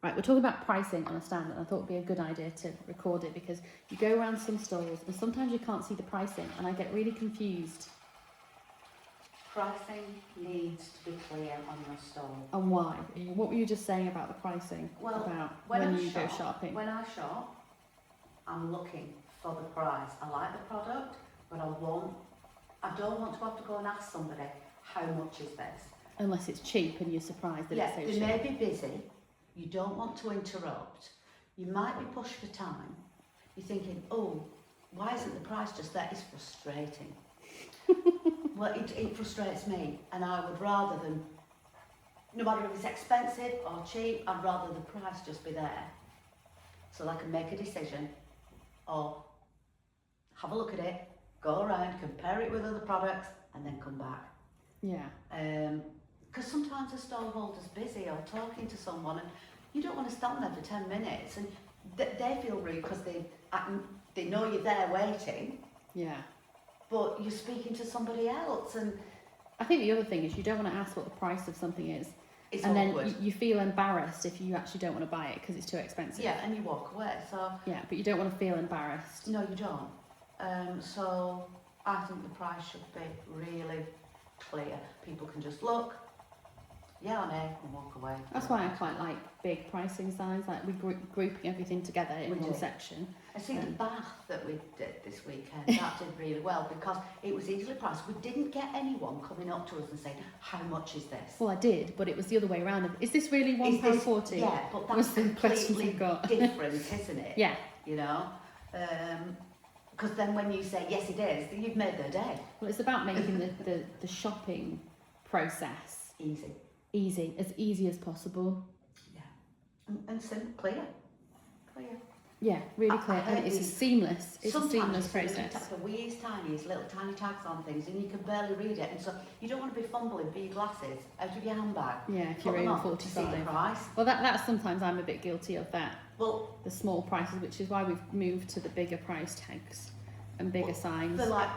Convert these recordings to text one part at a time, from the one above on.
Right, we're talking about pricing on a stand, and I thought it would be a good idea to record it because you go around some stores and sometimes you can't see the pricing, and I get really confused. Pricing needs to be clear on your store. And why? What were you just saying about the pricing? Well, about when you go shopping? When I shop, I'm looking for the price. I like the product, but I don't want to have to go and ask somebody, how much is this? Unless it's cheap and you're surprised that it's so cheap. They may be busy. You don't want to interrupt. You might be pushed for time. You're thinking, oh, why isn't the price just there? It's frustrating. Well, it frustrates me, and I would rather than, no matter if it's expensive or cheap, I'd rather the price just be there, so I can make a decision, or have a look at it, go around, compare it with other products, and then come back. Yeah. Because sometimes the storeholder's busy or talking to someone, and you don't want to stand there for 10 minutes, and they feel rude because they know you're there waiting. Yeah. But you're speaking to somebody else, and I think the other thing is you don't want to ask what the price of something is, it's and awkward. then you feel embarrassed if you actually don't want to buy it because it's too expensive. Yeah, and you walk away. So yeah, but you don't want to feel embarrassed. no, you don't. So I think the price should be really clear. People can just look, yeah or nay, and walk away. That's why I quite like big pricing signs, like we're grouping everything together in one section. I see the bath that we did this weekend, that did really well because it was easily priced. We didn't get anyone coming up to us and saying, how much is this? Well, I did, but it was the other way around. Is this really £1.40? Yeah, but was that's the questions completely you've got. different, isn't it? Yeah. You know? Because then when you say, yes, it is, you've made their day. Well, it's about making the shopping process Easy. as easy as possible. Yeah. And simple, clear. Yeah, really clear. And it's a seamless process. The wheeze tiniest little tiny tags on things, and you can barely read it. And so you don't want to be fumbling for your glasses out of your handbag. Yeah, if you're over 45. Price. Well, that's sometimes I'm a bit guilty of that. Well, the small prices, which is why we've moved to the bigger price tags and bigger signs. For like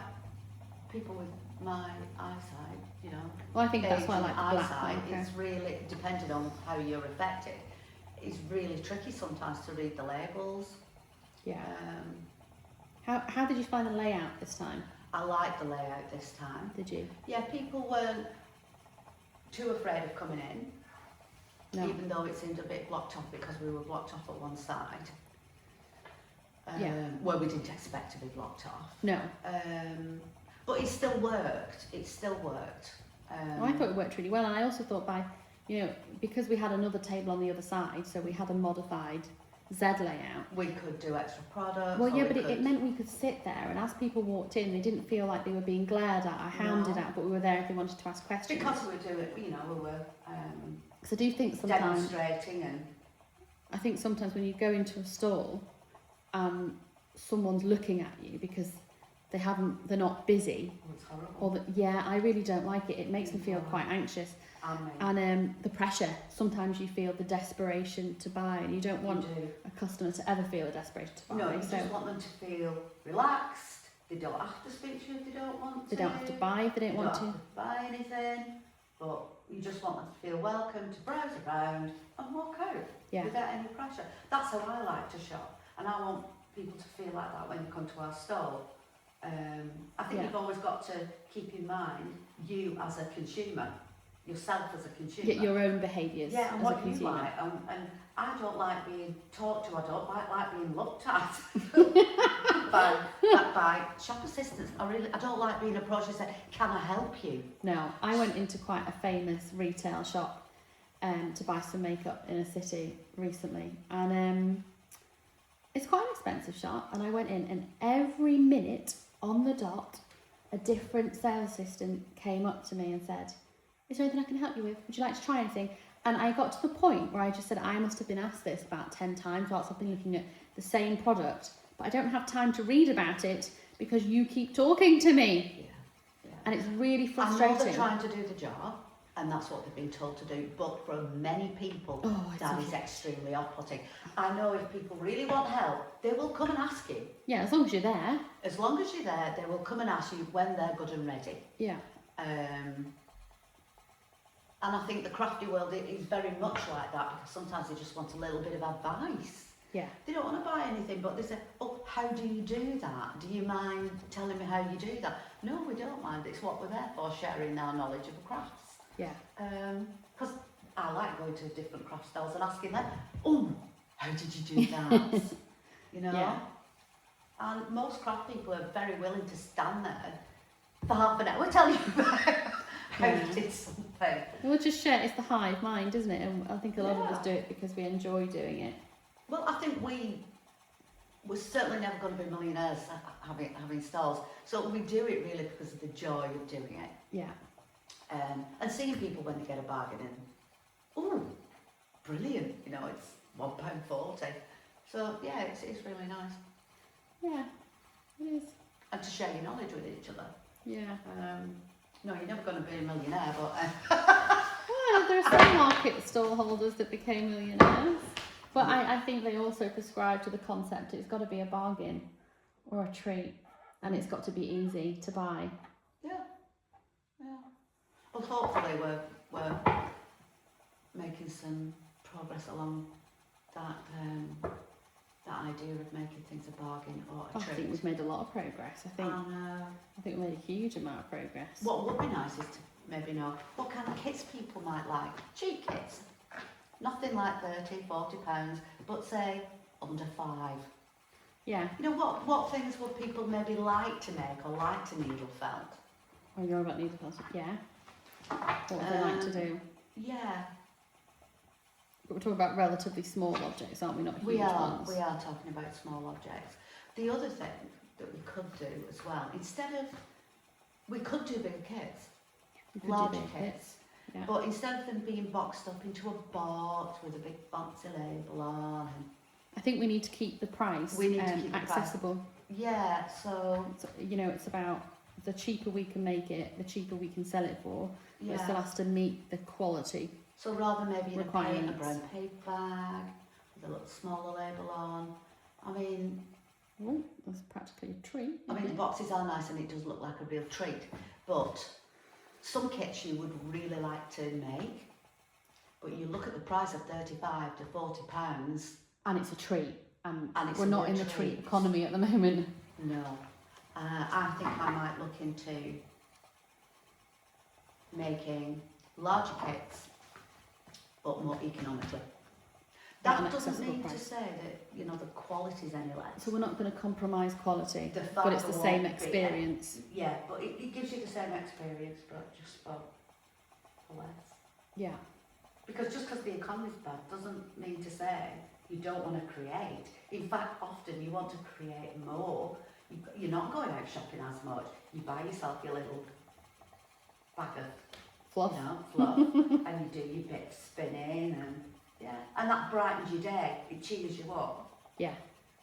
people with my eyesight, you know. Well, I think that's why I like the black eyesight. marker. It's really depending on how you're affected. It's really tricky sometimes to read the labels. Yeah. How did you find the layout this time? I like the layout this time. Did you? Yeah, people weren't too afraid of coming in, No. even though it seemed a bit blocked off because we were blocked off at one side. Where we didn't expect to be blocked off. No. But it still worked. Well, I thought it worked really well, and I also thought because we had another table on the other side, so we had a modified Z layout. We could do extra products. Well, yeah, but it meant we could sit there, and as people walked in, they didn't feel like they were being glared at or hounded at, but we were there if they wanted to ask questions. Because we were doing, we were because I do think sometimes demonstrating, and I think sometimes when you go into a stall, someone's looking at you because they're not busy. it's horrible. Or I really don't like it. It makes me feel quite anxious. And the pressure, sometimes you feel the desperation to buy, and you don't want a customer to ever feel a desperation to buy. No, you just want them to feel relaxed. They don't have to speak to you if they don't want to. They don't have to buy if they don't want to. They don't have to buy anything, but you just want them to feel welcome, to browse around and walk out without any pressure. That's how I like to shop, and I want people to feel like that when they come to our store. I think you've always got to keep in mind you as a consumer, yourself as a consumer. Your own behaviours. Yeah, and what you like. And I don't like being talked to. I don't like being looked at by shop assistants. I don't like being approached and said, "Can I help you?" No, I went into quite a famous retail shop to buy some makeup in a city recently, and it's quite an expensive shop. And I went in, and every minute on the dot, a different sales assistant came up to me and said, "Is there anything I can help you with? Would you like to try anything?" And I got to the point where I just said, I must have been asked this about 10 times whilst I've been looking at the same product, but I don't have time to read about it because you keep talking to me. Yeah. And it's really frustrating. I know they're trying to do the job, and that's what they've been told to do, but for many people, that is extremely off-putting. I know if people really want help, they will come and ask you. Yeah, as long as you're there. As long as you're there, they will come and ask you when they're good and ready. Yeah. And I think the crafty world is very much like that, because sometimes they just want a little bit of advice. Yeah. They don't want to buy anything, but they say, oh, how do you do that? Do you mind telling me how you do that? No, we don't mind. It's what we're there for, sharing our knowledge of the crafts. Yeah. Because I like going to different craft stalls and asking them, oh, how did you do that? You know? Yeah. And most craft people are very willing to stand there for half an hour telling you about how you did something. We'll just share, it's the hive mind, isn't it? And I think a lot of us do it because we enjoy doing it. Well, I think we're certainly never going to be millionaires having stalls. So we do it really because of the joy of doing it. Yeah. And seeing people when they get a bargain and, oh, brilliant, you know, it's £1.40. So yeah, it's really nice. Yeah, it is. And to share your knowledge with each other. Yeah. No, you're never going to be a millionaire, but... Well, there are some market stall holders that became millionaires. But I think they also prescribe to the concept it's got to be a bargain or a treat, and it's got to be easy to buy. Yeah. Well, hopefully we're making some progress along that idea of making things a bargain or a treat. I think we've made a lot of progress. I think we made a huge amount of progress. What would be nice is to maybe know what kind of kits people might like. Cheap kits. Nothing like £30-40, but say under £5. Yeah. You know, what things would people maybe like to make or like to needle felt? Oh, you're about needle felt? Yeah. What would they like to do? Yeah. But we're talking about relatively small objects, aren't we? Not huge ones. We are talking about small objects. The other thing that we could do as well, we could do bigger kits, larger kits. Yeah. But instead of them being boxed up into a box with a big fancy label on, I think we need to keep the price accessible. Yeah, so you know, it's about the cheaper we can make it, the cheaper we can sell it for. yeah. But it still has to meet the quality. So rather maybe in a requirements. brown paper bag with a little smaller label on. I mean, Oh, that's practically a treat. I mean the boxes are nice and it does look like a real treat, but some kits you would really like to make, but you look at the price of £35 to £40, and it's a treat. And it's we're not in the treat economy at the moment. No, I think I might look into making larger kits, but more economically. That doesn't mean to say that, you know, the quality's any less. So we're not going to compromise quality, The but it's the fibre same won't be- experience. Yeah, but it gives you the same experience, but just for less. Yeah. Because just because the economy's bad doesn't mean to say you don't want to create. In fact, often you want to create more. You're not going out shopping as much. You buy yourself your little bag of Fluff. you know, fluff, and you do your bit of spinning, and that brightens your day. It cheers you up. Yeah.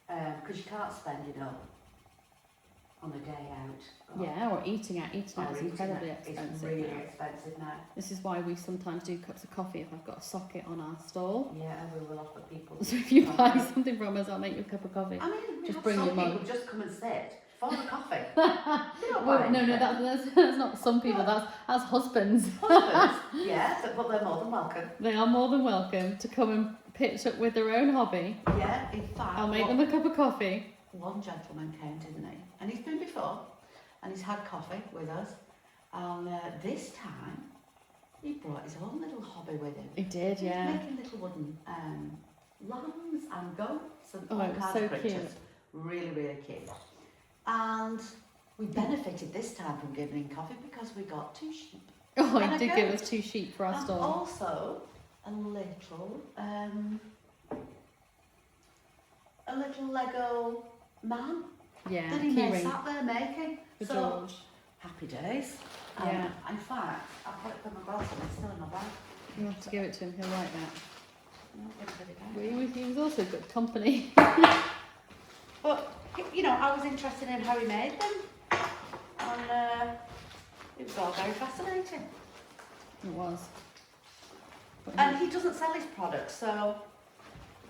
Because you can't spend on a day out. Yeah, or eating out. Eating out is incredibly It's expensive really now. expensive now. This is why we sometimes do cups of coffee if I've got a socket on our stall. Yeah, we will offer people. So if you buy something from us, I'll make you a cup of coffee. I mean, we Just have bring some your mug. people just come and sit for the coffee. They don't Well, mind no, it. that's not some people. That's husbands. Husbands, yeah, but they're more than welcome. They are more than welcome to come and pitch up with their own hobby. Yeah, in fact, I'll make them a cup of coffee. one gentleman came, didn't he? And he's been before, and he's had coffee with us. And this time, he brought his own little hobby with him. He did, yeah. He was making little wooden lambs and goats and Oh, all it was kinds so of creatures. cute. Really, really cute. And we benefited this time from giving him coffee because we got 2 sheep. Oh, And he a did give goat. us 2 sheep for our And stall. also a little Lego man Yeah, that he key made, ring sat there making. for So George. happy days. Yeah. In fact, I put it in my glass and it's still in my bag. You have to give it to him. He'll like that. No, give it back. Well, he was also good company. But you know, I was interested in how he made them, and it was all very fascinating. It was. But And he doesn't sell his products, so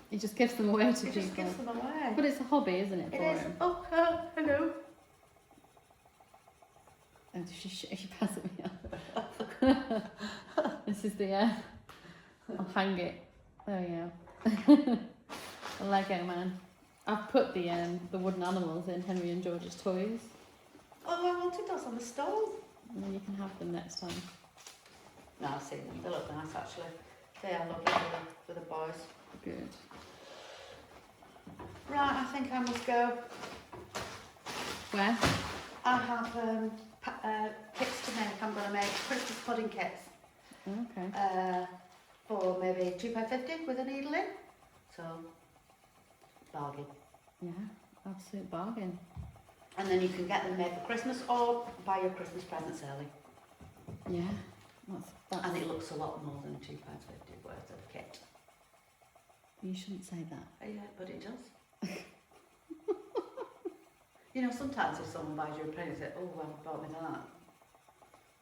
he just gives them away to he just people. gives them away. But it's a hobby, isn't it, for It is. him? Oh, hello. Oh, she pass it me up. This is the, I'll hang it. There we go. The Lego man. I've put the wooden animals in Henry and George's toys. Oh, I wanted those on the stove. And then you can have them next time. No, I've seen them. They look nice, actually. They are lovely for the boys. Good. Right, I think I must go. Where? I have kits to make. I'm going to make Christmas pudding kits. Okay. For maybe £2.50 with a needle in. So, bargain. Yeah, absolute bargain. And then you can get them made for Christmas or buy your Christmas presents early. Yeah, that's And it looks a lot more than £2.50 worth of kit. You shouldn't say that. Yeah, but it does. You know, sometimes if someone buys you a present, you say, oh, well, bought me that.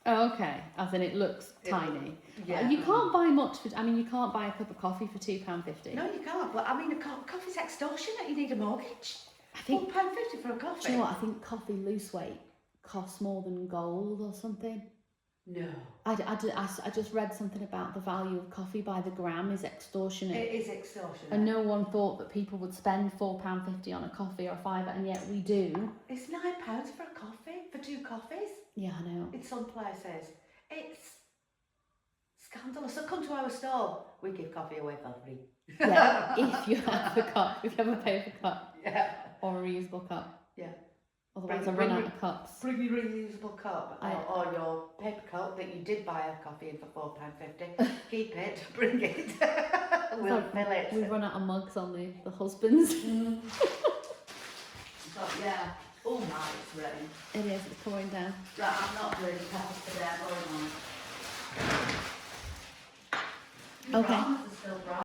Oh, okay. As in it looks tiny. Yeah. You can't buy much for, I mean, you can't buy a cup of coffee for £2.50. No, you can't. But I mean, coffee's extortionate. You need a mortgage. I think, £1.50 for a coffee. do you know what? I think coffee loose weight costs more than gold or something. No. I just read something about the value of coffee by the gram is extortionate. It is extortionate. And no one thought that people would spend £4.50 on a coffee or a fiver, and yet we do. It's £9 for a coffee, for 2 coffees. Yeah, I know. In some places. It's scandalous. So come to our store. We give coffee away for free. Yeah, if you have a cup, if you have a paper cup. Yeah. Or a reusable cup. Yeah. Otherwise I run out of cups. Bring your reusable cup or your paper cup that you did buy a coffee in for £4.50. Keep it, bring it. We'll fill it. We run out of mugs on the husbands. But yeah. Oh my, it's raining. It is, it's pouring down. Right, I'm not really prepared today. I'm going on. Okay. Your arms are still bright.